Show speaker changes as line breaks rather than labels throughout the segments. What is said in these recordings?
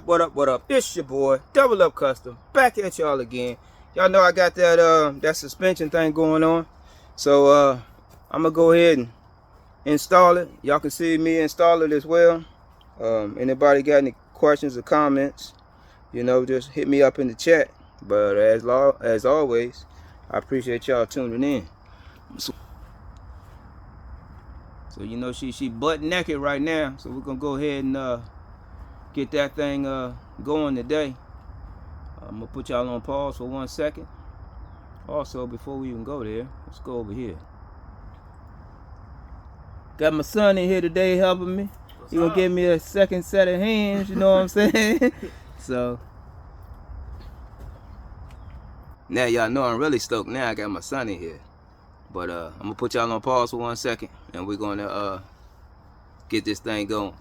What up? It's your boy, Double Up Custom, back at y'all again. Y'all know I got that suspension thing going on. So I'm gonna go ahead and install it. Y'all can see me install it as well. Anybody got any questions or comments, you know, just hit me up in the chat. But as always, I appreciate y'all tuning in. So you know she butt naked right now, so we're gonna go ahead and get that thing going today. I'm gonna put y'all on pause for 1 second. Also, before we even go there, let's go over here. Got my son in here today helping me. He gonna give me a second set of hands, you know what I'm saying? So now y'all know I'm really stoked. Now I got my son in here. But I'm gonna put y'all on pause for 1 second, and we're gonna get this thing going.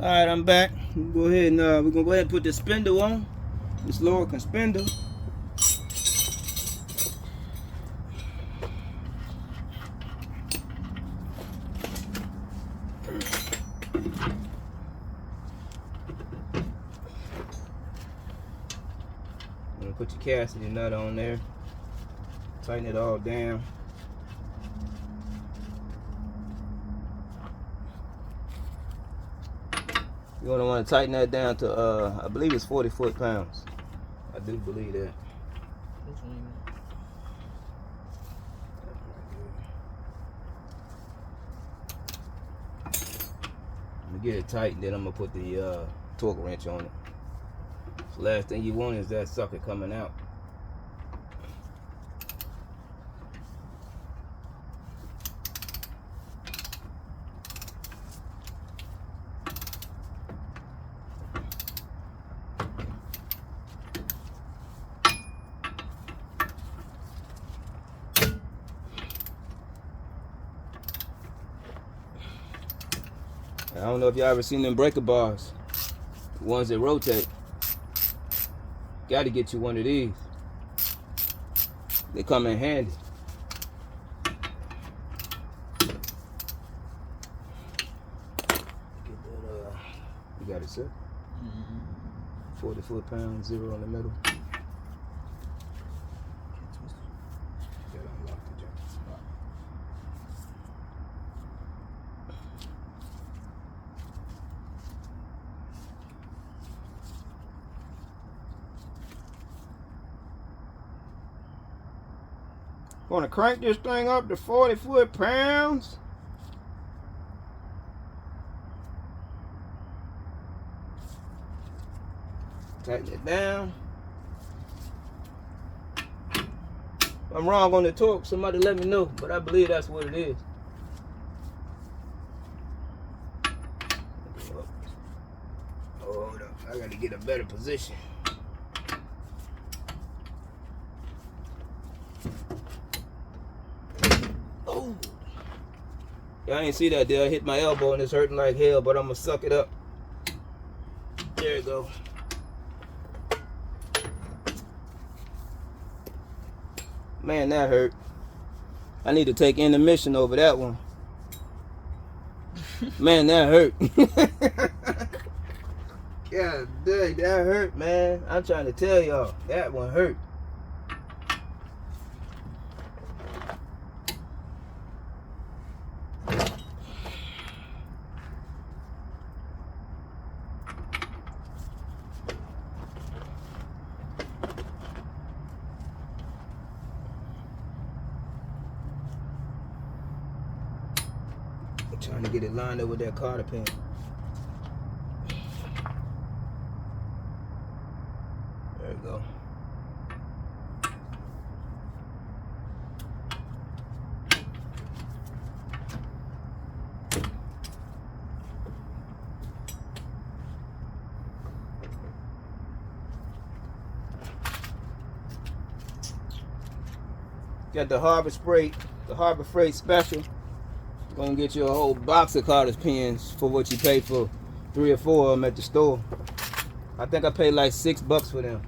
Alright, I'm back. We're gonna go ahead and put the spindle on. This lower spindle. Put your casting nut on there. Tighten it all down. You're gonna want to tighten that down to I believe it's 40 foot-pounds. I do believe that. I'm gonna get it tight, and then I'm gonna put the torque wrench on it. The last thing you want is that sucker coming out. I don't know if y'all ever seen them breaker bars, the ones that rotate. Got to get you one of these. They come in handy. Get that, you got it, sir? 40 foot-pounds, 0 in the middle. Gonna crank this thing up to 40 foot-pounds. Tighten it down. If I'm wrong on the torque, somebody let me know, but I believe that's what it is. Hold up, I gotta get a better position. Oh, y'all ain't see that there. I hit my elbow and it's hurting like hell, but I'm gonna suck it up. There you go. Man, that hurt. I need to take intermission over that one. Man, that hurt. God dang, that hurt, man. I'm trying to tell y'all, that one hurt. Trying to get it lined up with that cotter pin. There we go. Got the Harbor Freight special. Gonna get you a whole box of cotters pins for what you pay for 3 or 4 of them at the store. I think I paid like $6 for them.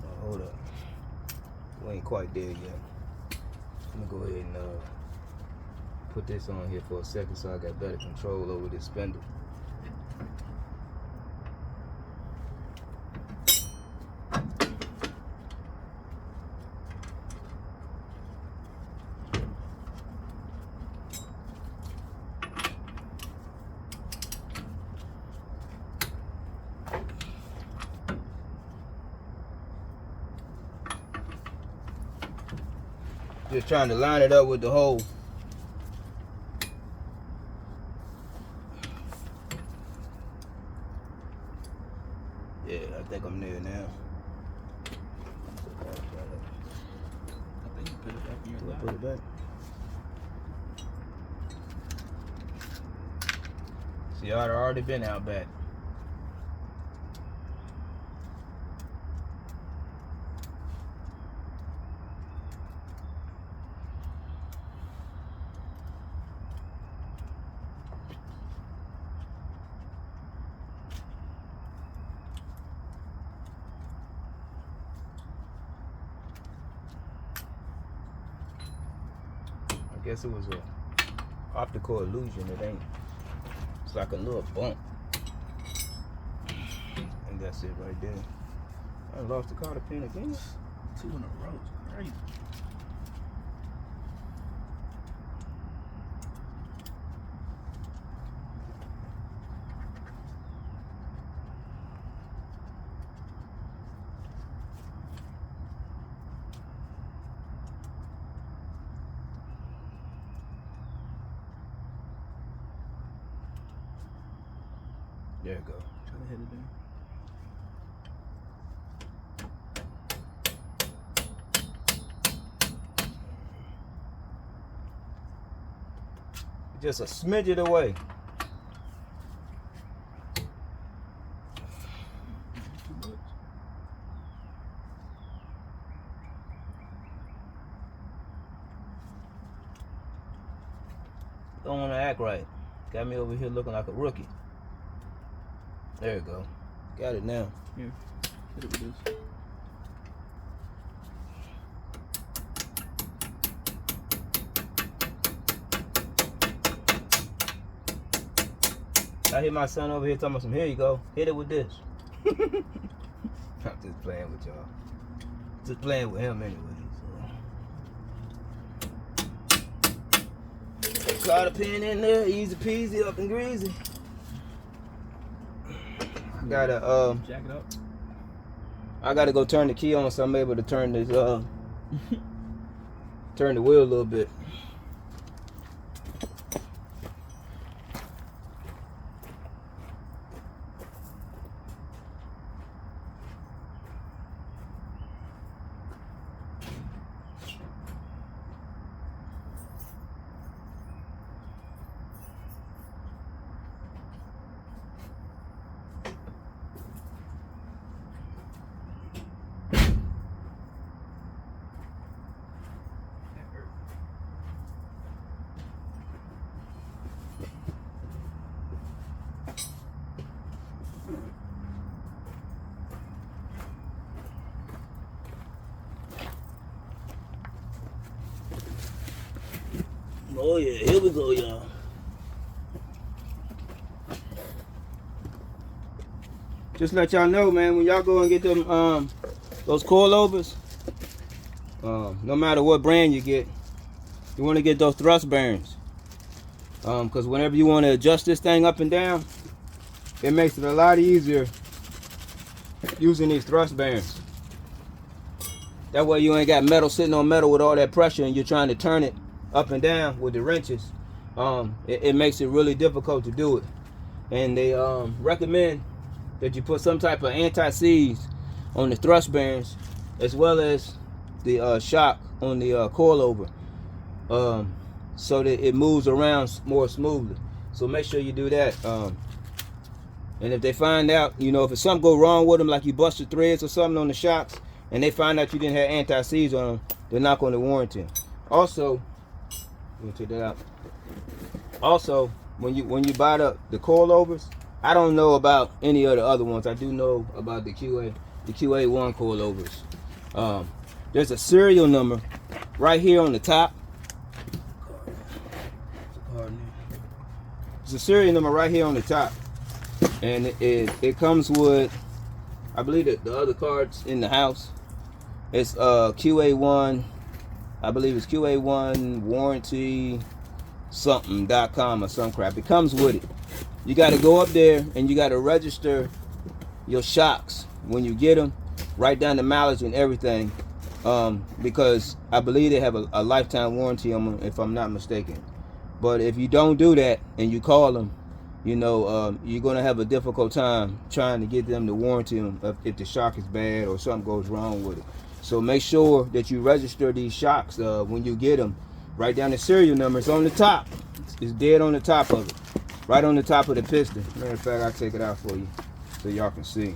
Oh, hold up. We ain't quite there yet. I'm gonna go ahead and put this on here for a second so I got better control over this spindle. Just trying to line it up with the hole. Yeah, I think I'm there now.
I think you put it back in your lap.
Put it back. See, I'd already been out back. I guess it was a optical illusion. It ain't. It's like a little bump. And that's it right there. I lost the cotter pin again.
2 in a row. It's crazy.
There you go.
Try to hit it there.
Just a smidget away.
Too much.
Don't want to act right. Got me over here looking like a rookie. There you go. Got it now.
Here. Hit it with this.
I hear my son over here talking about some, here you go. Hit it with this. I'm just playing with y'all. Just playing with him anyway. So. Got a pin in there, easy peasy, up and greasy. Gotta
jack it up.
I gotta go turn the key on so I'm able to turn this turn the wheel a little bit. Oh yeah, here we go, y'all. Just let y'all know, man, when y'all go and get them those coilovers, no matter what brand you get, you want to get those thrust bearings. Because whenever you want to adjust this thing up and down, it makes it a lot easier using these thrust bearings. That way you ain't got metal sitting on metal with all that pressure and you're trying to turn it up and down with the wrenches. It makes it really difficult to do it. And they recommend that you put some type of anti-seize on the thrust bearings as well as the shock on the coilover, so that it moves around more smoothly. So make sure you do that. And if they find out, you know, if something go wrong with them, like you busted threads or something on the shocks, and they find out you didn't have anti-seize on them, they're not going to warranty them. Also, let me take that out. Also, when you buy the coilovers, I don't know about any of the other ones. I do know about the qa1 coilovers. There's a serial number right here on the top. There's a serial number right here on the top, and it comes with, I believe, that the other cards in the house. It's qa1, I believe it's qa1 warranty something.com or some crap. It comes with it. You got to go up there and you got to register your shocks when you get them, write down the mileage and everything, because I believe they have a lifetime warranty on them, if I'm not mistaken. But if you don't do that and you call them, you know, you're going to have a difficult time trying to get them to warranty them if the shock is bad or something goes wrong with it. So make sure that you register these shocks when you get them. Write down the serial number. It's on the top. It's dead on the top of it. Right on the top of the piston. Matter of fact, I'll take it out for you so y'all can see.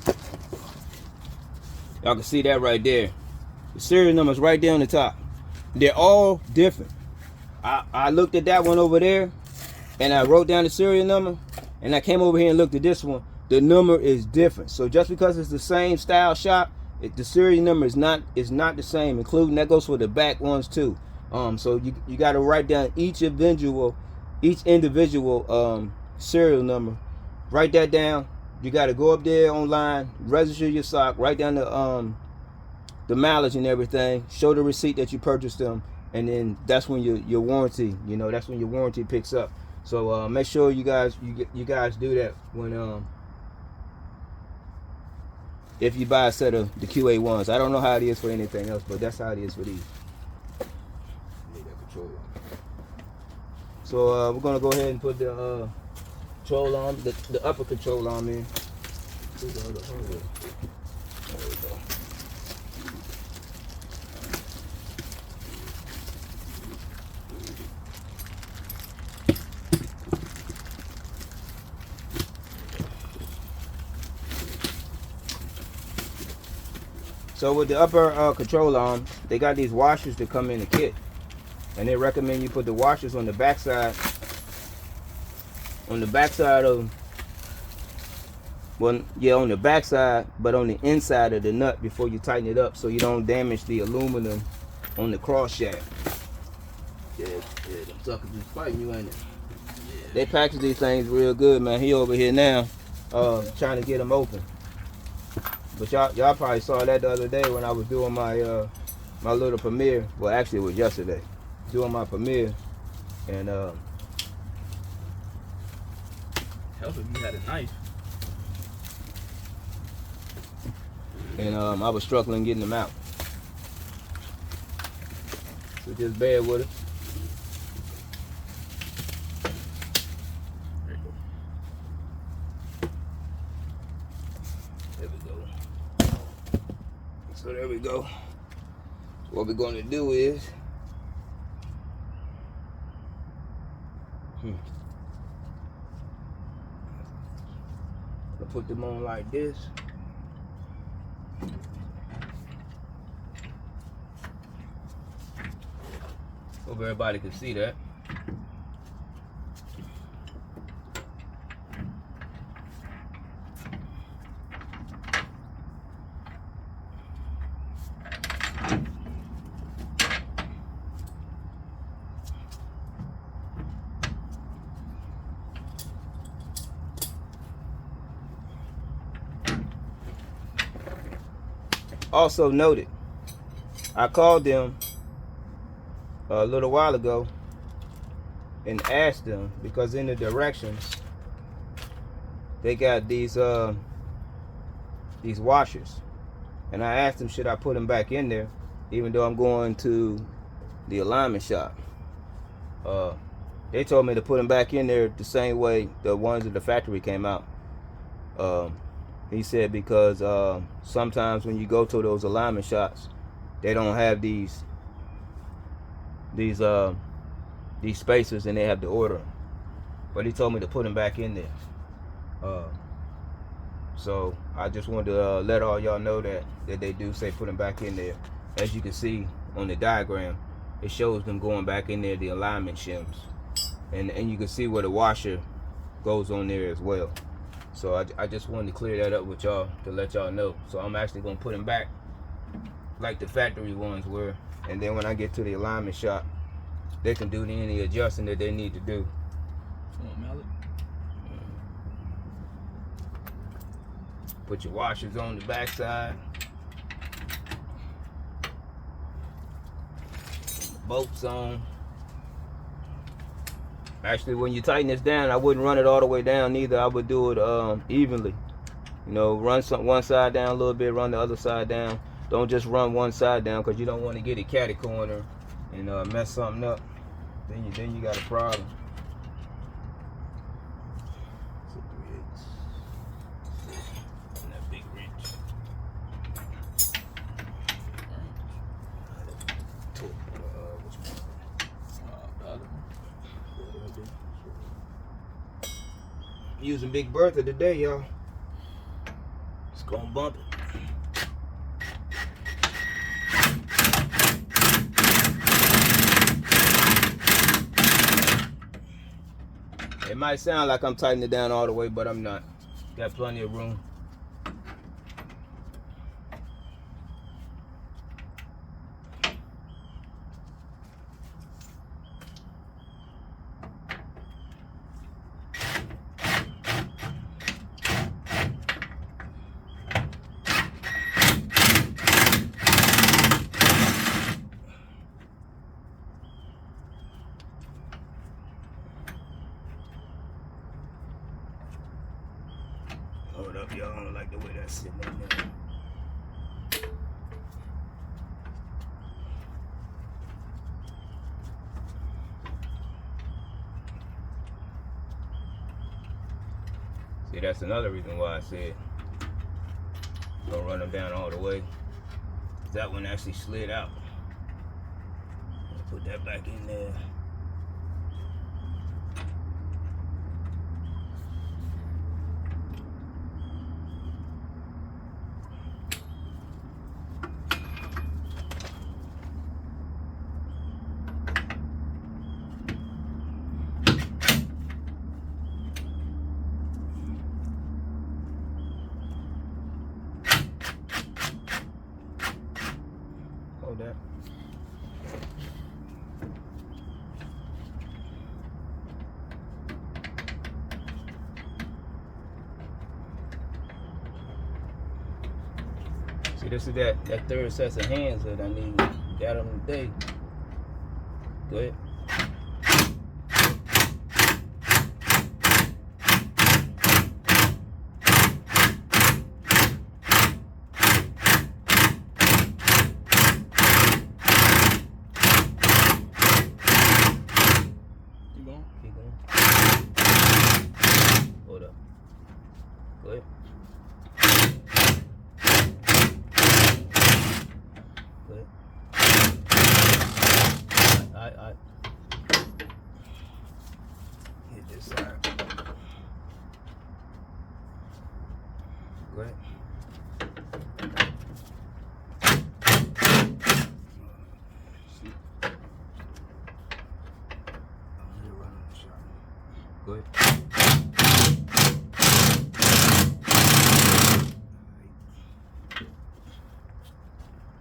Y'all can see that right there. The serial number is right there on the top. They're all different. I looked at that one over there, and I wrote down the serial number, and I came over here and looked at this one. The number is different. So just because it's the same style shock, the serial number is not the same, including that goes for the back ones too. So you got to write down each individual serial number. Write that down. You got to go up there online, register your sock, write down the mileage and everything, show the receipt that you purchased them, and then that's when your warranty, you know, that's when your warranty picks up. So make sure you guys do that when if you buy a set of the qa1s. I don't know how it is for anything else, but that's how it is for these. So we're gonna go ahead and put the control arm, the upper control arm in. There we go. So with the upper control arm, they got these washers that come in the kit, and they recommend you put the washers on the backside. On the backside of, well, yeah, on the backside, but on the inside of the nut before you tighten it up, so you don't damage the aluminum on the cross shaft. Yeah, them suckers is fighting you, ain't it? Yeah. They package these things real good, man. He over here now, trying to get them open. But y'all probably saw that the other day when I was doing my my little premiere. Well, actually it was yesterday, doing my premiere, and
help if you had a knife.
And I was struggling getting them out. So just bear with it.
There you go.
There we go. So there we go. So what we're going to do is put them on like this. Hope everybody can see that. Also noted, I called them a little while ago and asked them, because in the directions they got these washers, and I asked them, should I put them back in there even though I'm going to the alignment shop. They told me to put them back in there the same way the ones at the factory came out. He said because sometimes when you go to those alignment shops, they don't have these spacers, and they have to order them. But he told me to put them back in there. So I just wanted to let all y'all know that they do say put them back in there. As you can see on the diagram, it shows them going back in there, the alignment shims, and you can see where the washer goes on there as well. So I just wanted to clear that up with y'all to let y'all know. So I'm actually gonna put them back like the factory ones were, and then when I get to the alignment shop, they can do any adjusting that they need to do.
Mallet.
Put your washers on the back side. Bolts on. Actually, when you tighten this down, I wouldn't run it all the way down neither. I would do it evenly. You know, run one side down a little bit, run the other side down. Don't just run one side down, because you don't want to get it catty corner and mess something up. Then you got a problem. That big wrench. Using Big Bertha today, y'all. It's gonna bump it. It might sound like I'm tightening it down all the way, but I'm not. Got plenty of room. Hold up, y'all. I don't like the way that's sitting in there. See, that's another reason why I said don't run them down all the way. That one actually slid out. Put that back in there. Hold that. See, this is that third set of hands that I need. Got them today. Go ahead. Keep going. Hold up. Go ahead. Go ahead. Alright. Hit this side. Go ahead. Go ahead.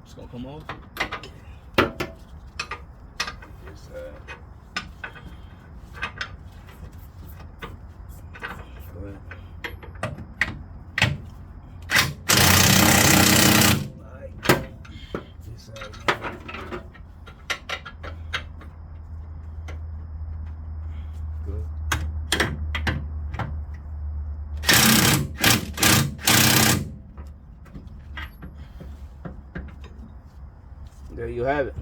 It's gonna come off.
This go ahead. Alright. This side. Good. There you have it.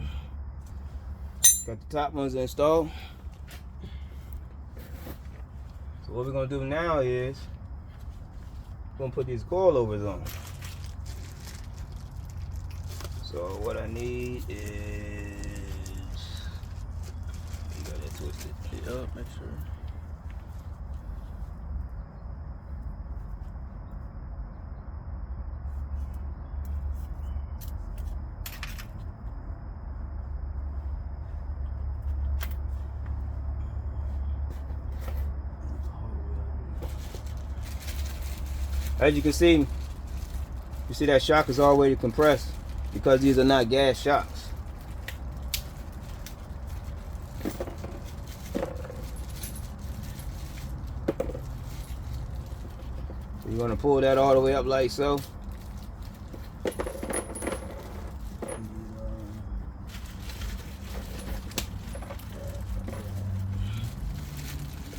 Got the top ones installed. So what we're gonna do now is we're gonna put these coilovers on. So what I need is, you got that twisted.
Yeah, make sure.
As you can see, you see that shock is already compressed because these are not gas shocks. So you're gonna pull that all the way up like so.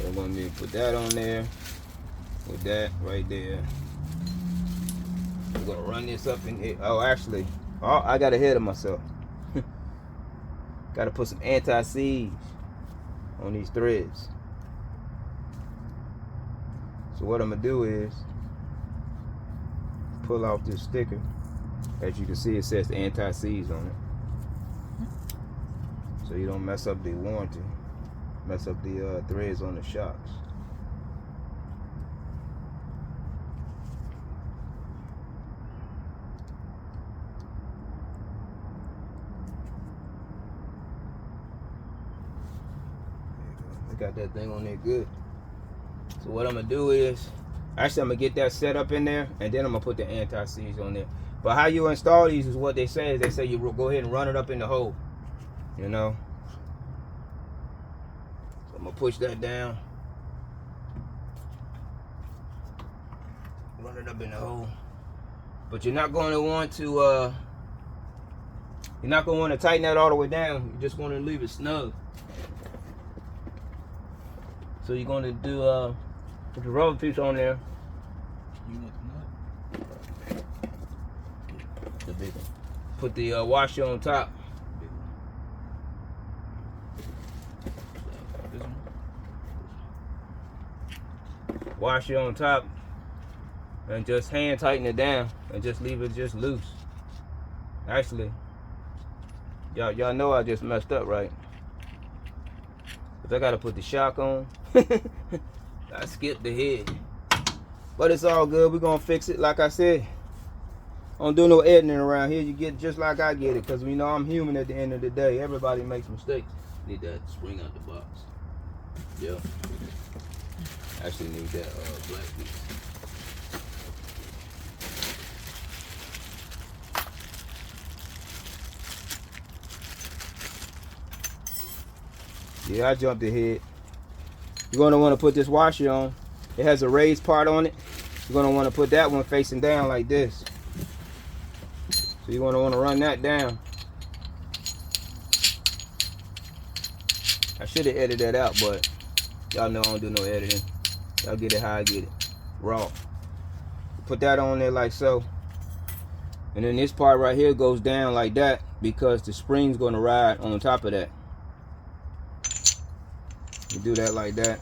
I'm gonna put that on there with that right there. I'm gonna run this up in here. Oh, actually, I got ahead of myself. Gotta put some anti-seize on these threads. So what I'm gonna do is pull off this sticker. As you can see, it says anti-seize on it. So you don't mess up the warranty, mess up the threads on the shocks. Got that thing on there good. So what I'm gonna do is, actually I'm gonna get that set up in there, and then I'm gonna put the anti-seize on there. But how you install these is what they say. Is they say you go ahead and run it up in the hole, you know. So I'm gonna push that down, run it up in the hole. But you're not going to want to tighten that all the way down. You just want to leave it snug. So you're going to do put the rubber piece on there.
You want the nut?
The big one. Put the washer on top.
Big one. This one?
Washer on top. And just hand tighten it down. And just leave it just loose. Actually, y'all know I just messed up, right? Because I got to put the shock on. I skipped ahead. But it's all good. We're going to fix it. Like I said, I don't do no editing around here. You get it just like I get it. Because we know I'm human at the end of the day. Everybody makes mistakes.
Need that spring out the box.
Yeah. Actually need that black piece. Yeah, I jumped ahead. You're going to want to put this washer on. It has a raised part on it. You're going to want to put that one facing down like this. So you're going to want to run that down. I should have edited that out, but y'all know I don't do no editing. Y'all get it how I get it. Raw. Put that on there like so. And then this part right here goes down like that because the spring's going to ride on top of that. You do that like that.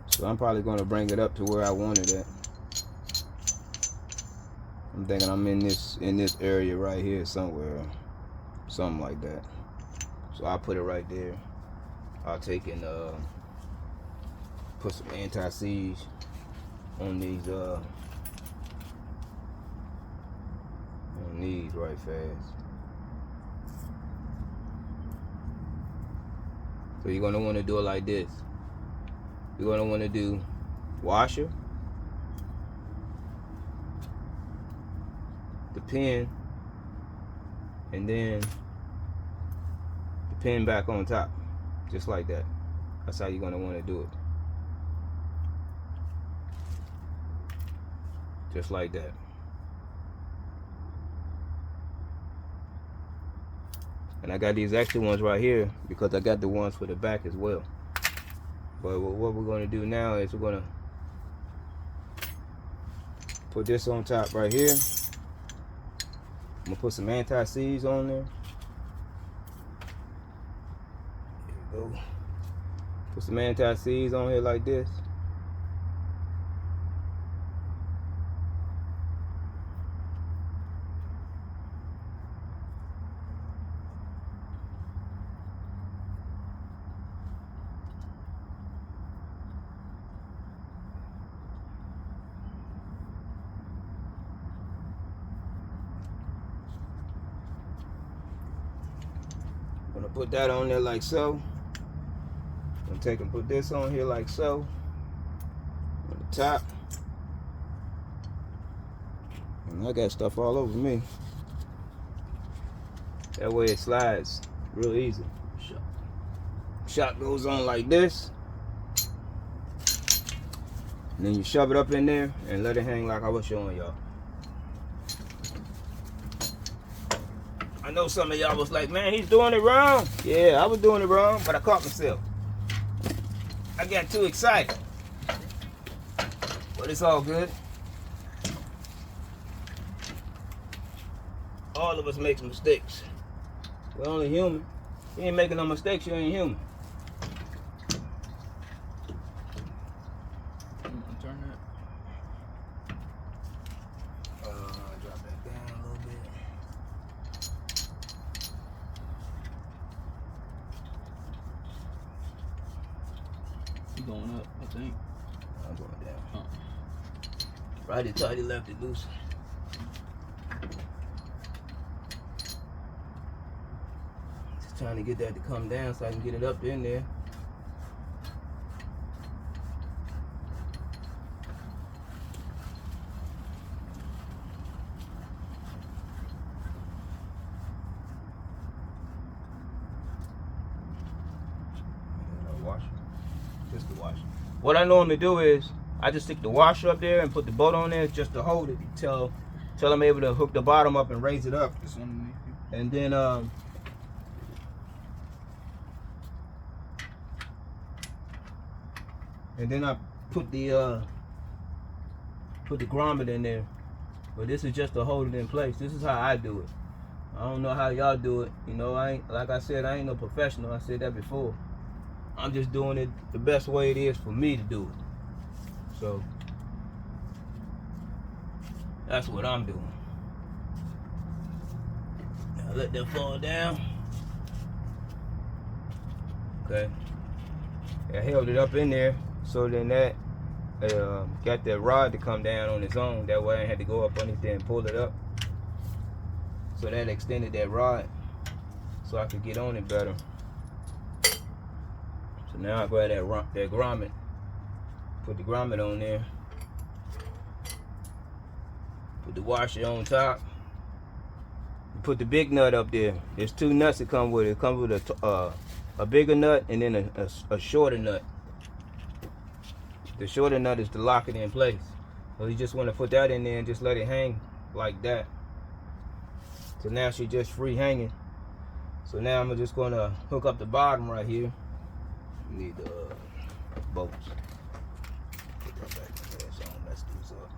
So I'm probably going to bring it up to where I wanted it. I'm thinking I'm in this area right here somewhere, something like that. So I'll put it right there. I'll take and put some anti-seize on these right fast. So you're gonna want to do it like this. You're gonna want to do washer, the pin, and then the pin back on top, just like that. That's how you're gonna want to do it. Just like that. And I got these extra ones right here because I got the ones for the back as well. But what we're going to do now is we're going to put this on top right here. I'm going to put some anti-seize on there. There we go. Put some anti-seize on here like this. put that on there like so. And take and put this on here like so. On the top. And I got stuff all over me. That way it slides real easy. Shot goes on like this. And then you shove it up in there and let it hang like I was showing y'all. I know some of y'all was like, man, he's doing it wrong. Yeah, I was doing it wrong, but I caught myself. I got too excited. But it's all good. All of us make mistakes. We're only human. You ain't making no mistakes, you ain't human.
Turn that.
Drop that down a little bit.
You going up, I think.
I'm going down. Righty tighty, lefty loose. Just trying to get that to come down so I can get it up in there. Just the washer. What I normally do is I just stick the washer up there and put the boat on there just to hold it till I'm able to hook the bottom up and raise it up.
It's underneath you.
And then I put the grommet in there. But this is just to hold it in place. This is how I do it. I don't know how y'all do it. You know, like I said, I ain't no professional. I said that before. I'm just doing it the best way it is for me to do it. So that's what I'm doing. Now let that fall down. Okay. I held it up in there so then that got that rod to come down on its own. That way I had to go up underneath there and pull it up. So that extended that rod so I could get on it better. So now I grab that grommet, put the grommet on there, put the washer on top, put the big nut up there. There's two nuts that come with it. It comes with a bigger nut and then a shorter nut. The shorter nut is to lock it in place. So you just want to put that in there and just let it hang like that. So now she's just free hanging. So now I'm just going to hook up the bottom right here. We need the bolts. Put that back in there so I don't mess these up.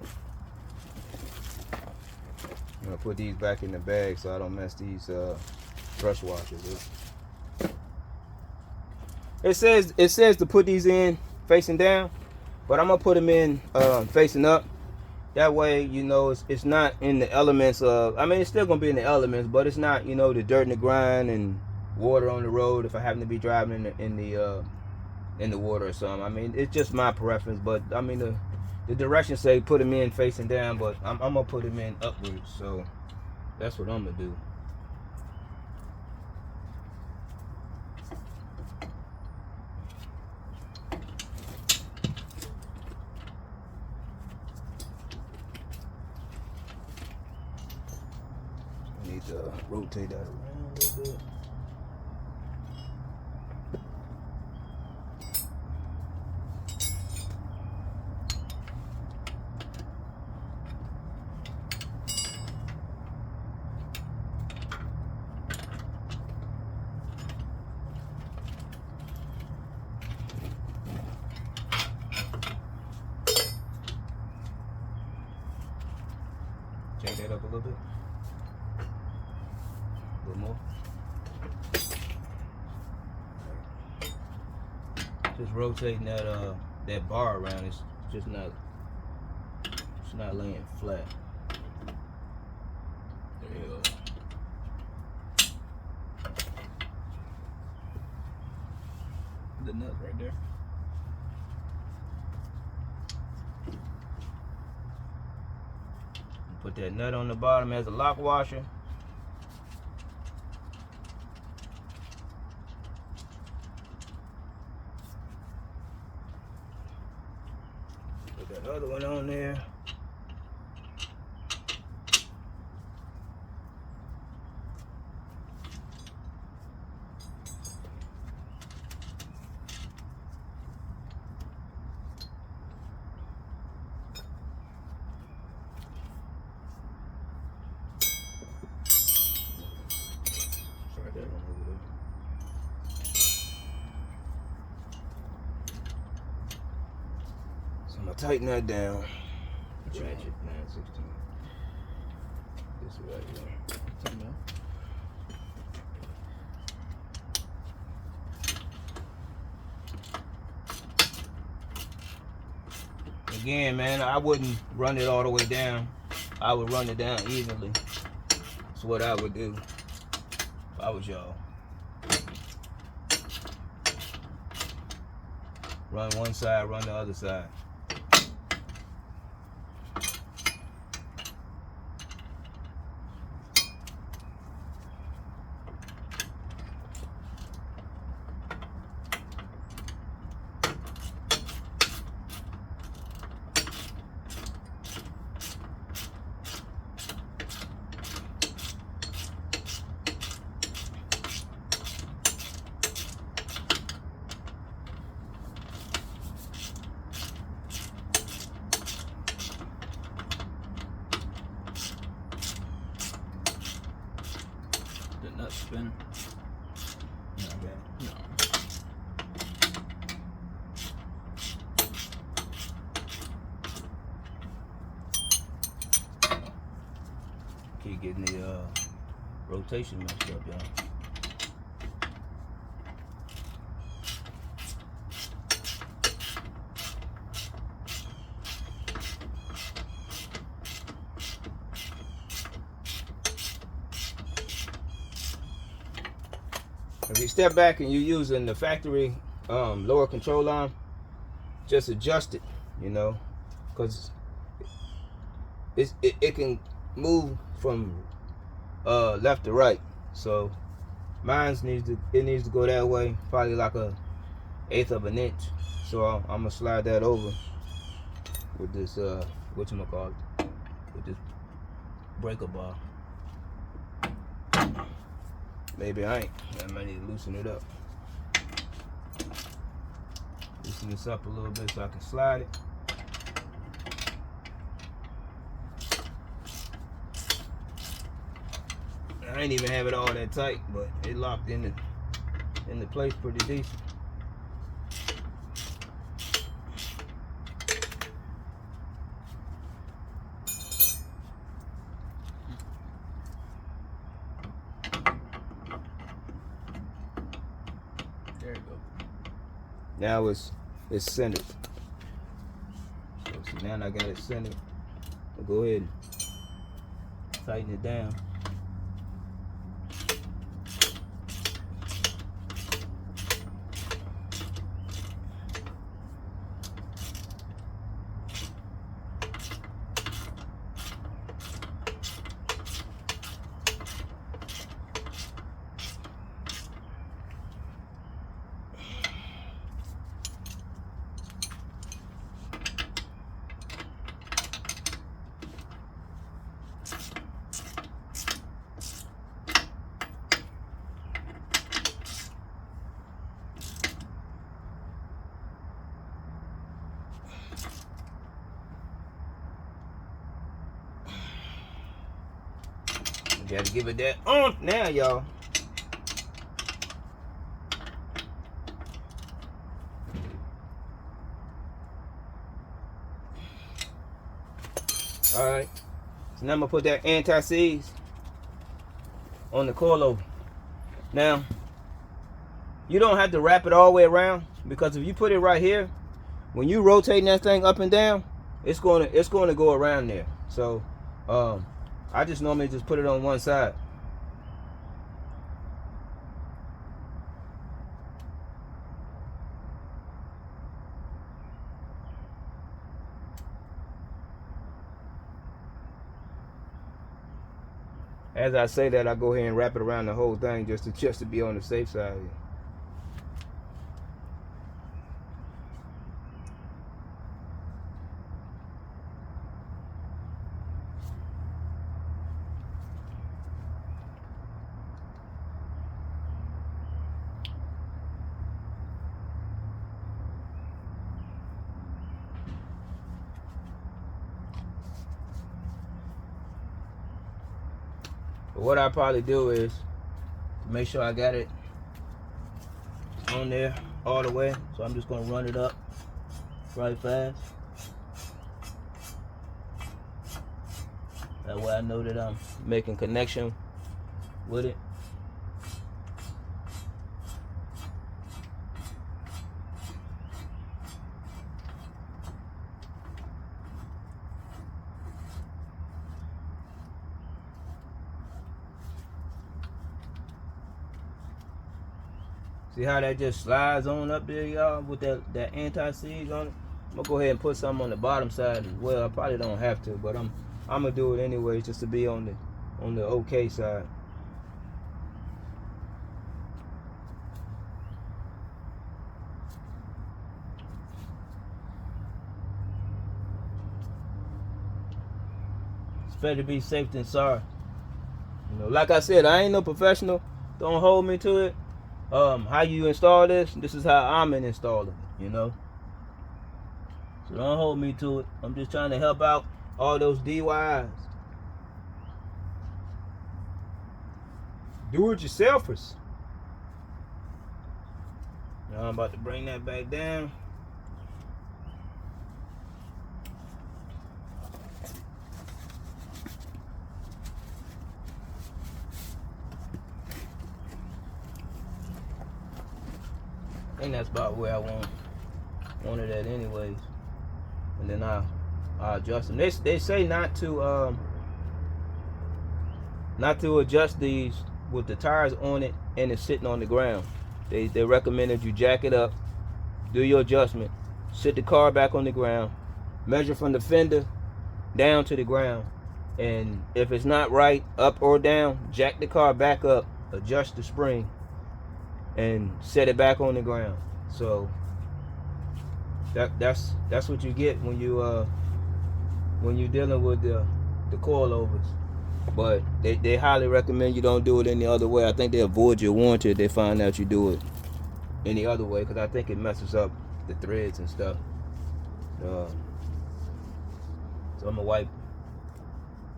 I'm going to put these back in the bag so I don't mess these brush washers up. It says to put these in facing down, but I'm going to put them in facing up. That way, you know, it's not in the elements of, I mean, it's still going to be in the elements, but it's not, you know, the dirt and the grind and water on the road if I happen to be driving in the water or something. I mean, it's just my preference, but I mean, the directions say put them in facing down, but I'm going to put them in upwards, so that's what I'm going to do. Need to rotate that around a little bit. Change that up a little bit. A little more. Just rotating that bar around. It's just not. It's not laying flat. There you go.
The nut right there.
Put that nut on the bottom as a lock washer. there.
Right there.
So I'm gonna tighten that down. Ratchet 916. This right here.
Something else.
Again, man, I wouldn't run it all the way down. I would run it down evenly. That's what I would do if I was y'all. Run one side, run the other side.
The nut spinner.
Not bad.
No.
Keep getting the rotation messed up, y'all. If you step back and you're using the factory lower control arm, just adjust it, you know, because it can move from left to right. So mine's needs to go that way, probably like a 1/8 of an inch. So I'm gonna slide that over with this whatchamacallit, with this breaker bar. Maybe I might need to loosen it up. Loosen this up a little bit so I can slide it. I ain't even have it all that tight, but it locked in the place pretty decent.
There you go.
Now it's centered. So see, now I got it centered. I'll go ahead and tighten it down. Gotta give it that oomph now, y'all. Alright. So now I'm gonna put that anti-seize on the coilover. Now, you don't have to wrap it all the way around, because if you put it right here, when you rotating that thing up and down, it's going to go around there. So I just normally just put it on one side. As I say that, I go ahead and wrap it around the whole thing just to be on the safe side here. But what I probably do is to make sure I got it on there all the way. So I'm just gonna run it up right fast. That way I know that I'm making connection with it. See how that just slides on up there, y'all, with that anti-seize on it? I'm gonna go ahead and put some on the bottom side as well. I probably don't have to, but I'm gonna do it anyway, just to be on the okay side. It's better to be safe than sorry. You know, like I said, I ain't no professional. Don't hold me to it. How you install this? This is how I'm installing it, you know. So don't hold me to it. I'm just trying to help out all those DIYs. Do-it-yourselfers. Now I'm about to bring that back down. I think that's about where I wanted at anyways. And then I'll adjust them. They say not to adjust these with the tires on it and it's sitting on the ground. They recommend that you jack it up, do your adjustment, sit the car back on the ground, measure from the fender down to the ground, and if it's not right, up or down, jack the car back up, adjust the spring, and set it back on the ground. So that's what you get when you're dealing with the coilovers. But they highly recommend you don't do it any other way. I think they avoid your warranty if they find out you do it any other way, because I think it messes up the threads and stuff. So I'm gonna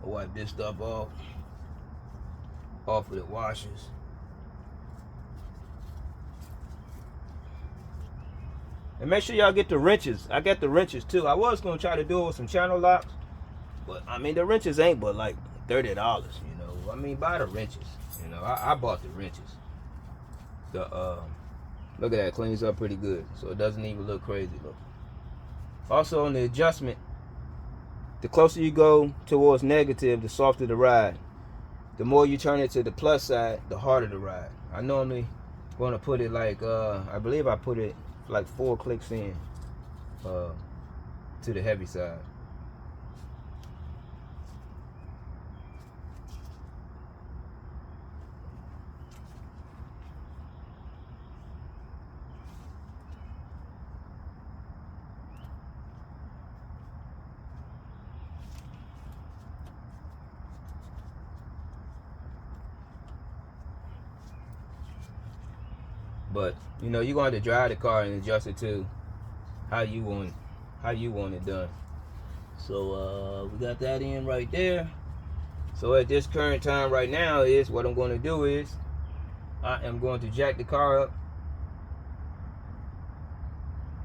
wipe this stuff off of the washers. And make sure y'all get the wrenches. I got the wrenches too. I was gonna try to do it with some channel locks, but I mean the wrenches ain't but like $30. You know, I mean buy the wrenches. You know, I bought the wrenches. Look at that, cleans up pretty good, so it doesn't even look crazy. Look. Also on the adjustment, the closer you go towards negative, the softer the ride. The more you turn it to the plus side, the harder the ride. I normally want to put it like I believe I put it like 4 clicks in to the heavy side. But you know, you're going to have to drive the car and adjust it to how you want it done. So we got that in right there. So at this current time right now is what I'm going to do is I am going to jack the car up.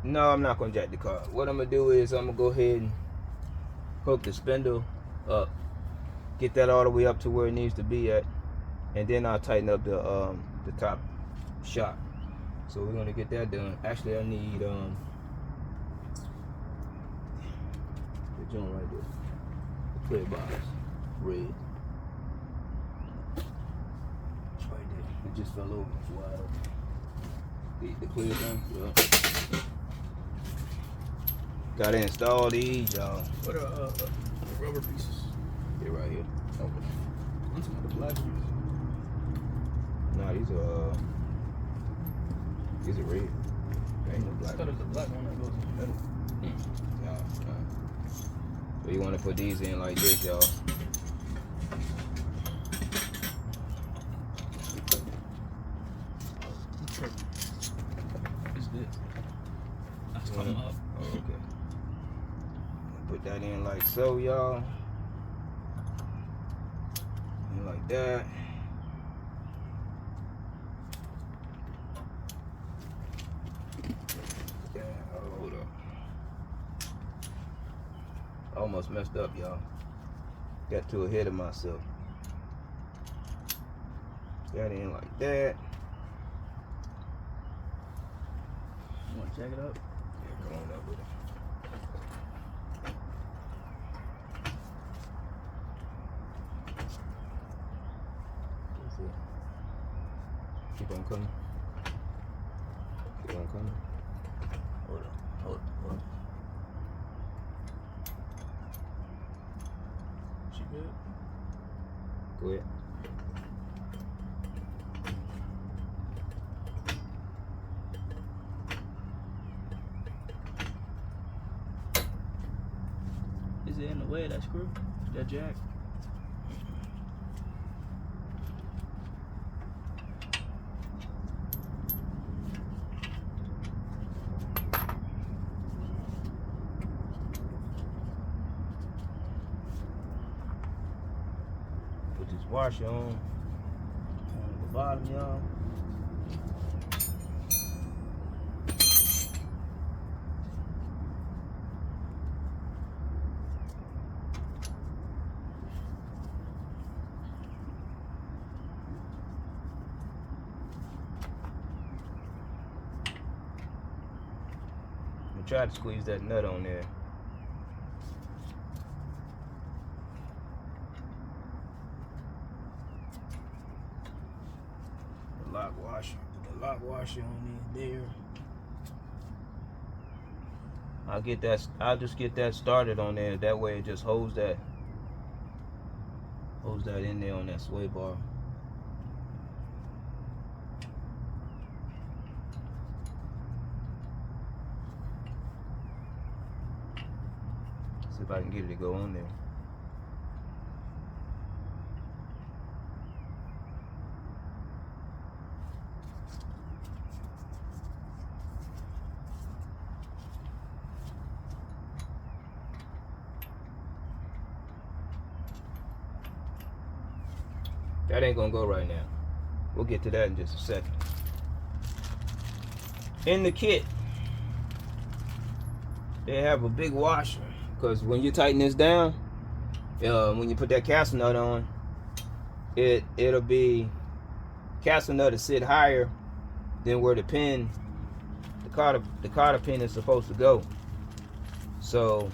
No, I'm not going to jack the car up. What I'm going to do is I'm going to go ahead and hook the spindle up, get that all the way up to where it needs to be at, and then I'll tighten up the top shock. So we're gonna get that done. Actually, I need the joint right there, the clear box, red. It's right there. It just fell over. It's wide open. The clear thing. Yeah. Gotta install these, y'all.
What are the rubber pieces?
They're right here.
Okay. I'm talking about the black ones.
Nah, these are red. There ain't no black.
I thought it was the black one that goes in the middle.
Nah. So you want to put these in like this, y'all.
It's this. That's coming up.
Oh, okay. Put that in like so, y'all. And like like that. Yeah, hold up. I almost messed up, y'all. Got too ahead of myself. Got in like that.
You want to jack it up?
Yeah, come on up with it. Keep on coming. Keep on coming.
Hold on. She good?
Go ahead.
Is it in the way of that screw? That jack?
Put this washer on the bottom, y'all. Try to squeeze that nut on there. The lock washer. Put the lock washer on there. I'll just get that started on there. That way it just holds that in there on that sway bar. See if I can get it to go on there. That ain't gonna go right now. We'll get to that in just a second. In the kit, they have a big washer, because when you tighten this down, when you put that castle nut on, it'll be castle nut to sit higher than where the cotter pin is supposed to go. So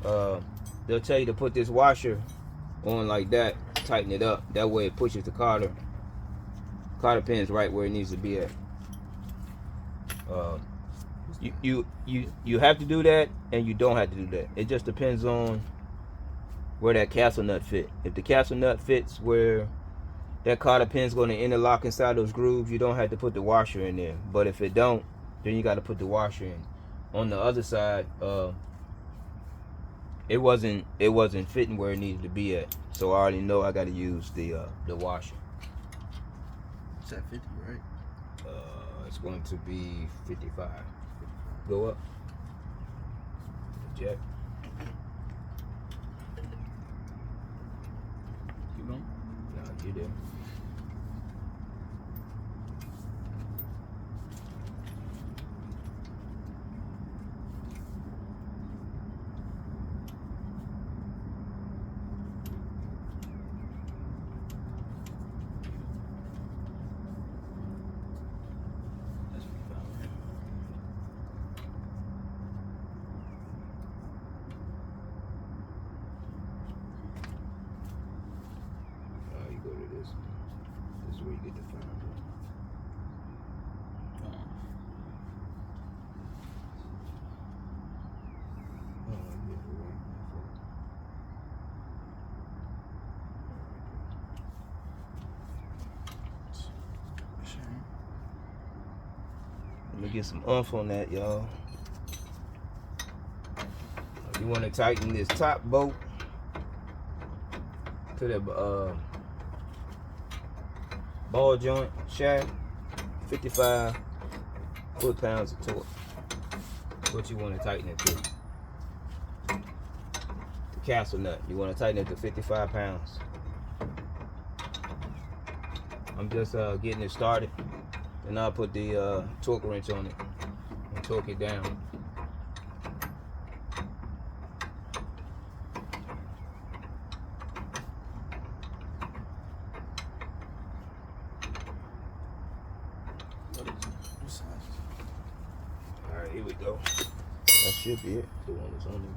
they'll tell you to put this washer on like that, tighten it up. That way it pushes the cotter pins right where it needs to be at. You have to do that, and you don't have to do that. It just depends on where that castle nut fit. If the castle nut fits where that cotter pin's going to interlock inside those grooves, you don't have to put the washer in there. But if it don't, then you got to put the washer in. On the other side, it wasn't fitting where it needed to be at, so I already know I got to use the washer.
It's at 50, right?
It's going to be 55. Go up. Jack.
Keep going.
No, you there.
That's 55, right?
You go to this. This is where you get the founder. Let me get some oomph on that, y'all. You want to tighten this top bolt to the ball joint shaft, 55 foot-pounds of torque. What you want to tighten it to. The castle nut, you want to tighten it to 55 pounds. I'm just getting it started. And I'll put the torque wrench on it and torque it down.
What size?
Alright, here we go. That should be it. The one that's on there.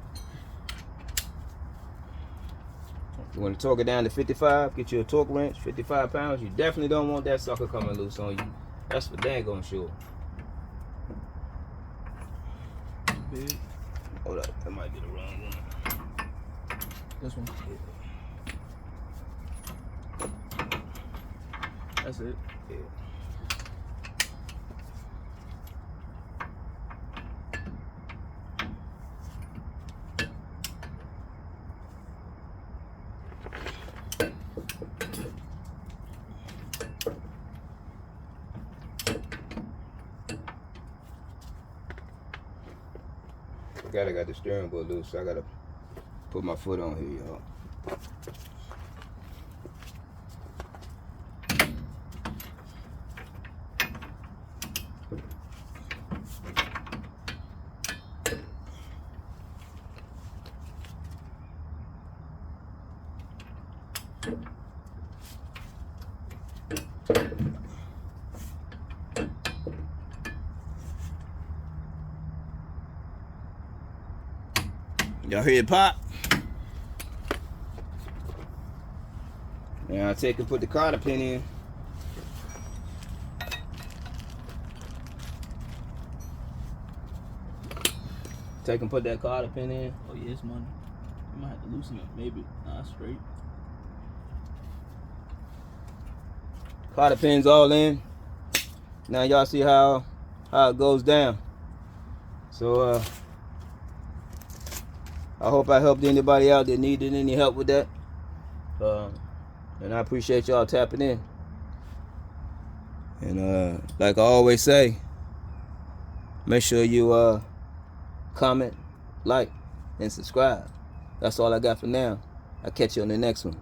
You want to torque it down to 55, get you a torque wrench, 55 pounds. You definitely don't want that sucker coming loose on you. That's for dang on sure.
Big.
Hold up, that might be the wrong one.
This one. That's it.
Yeah. I got the steering wheel loose, so I gotta put my foot on here, y'all. Y'all hear it pop? Now I take and put the cotter pin in. Take and put that cotter pin in.
Oh yeah, it's money. You might have to loosen it. Maybe. Nah, straight.
Cotter pins all in. Now y'all see how it goes down. So I hope I helped anybody out that needed any help with that. And I appreciate y'all tapping in. And like I always say, make sure you comment, like, and subscribe. That's all I got for now. I'll catch you on the next one.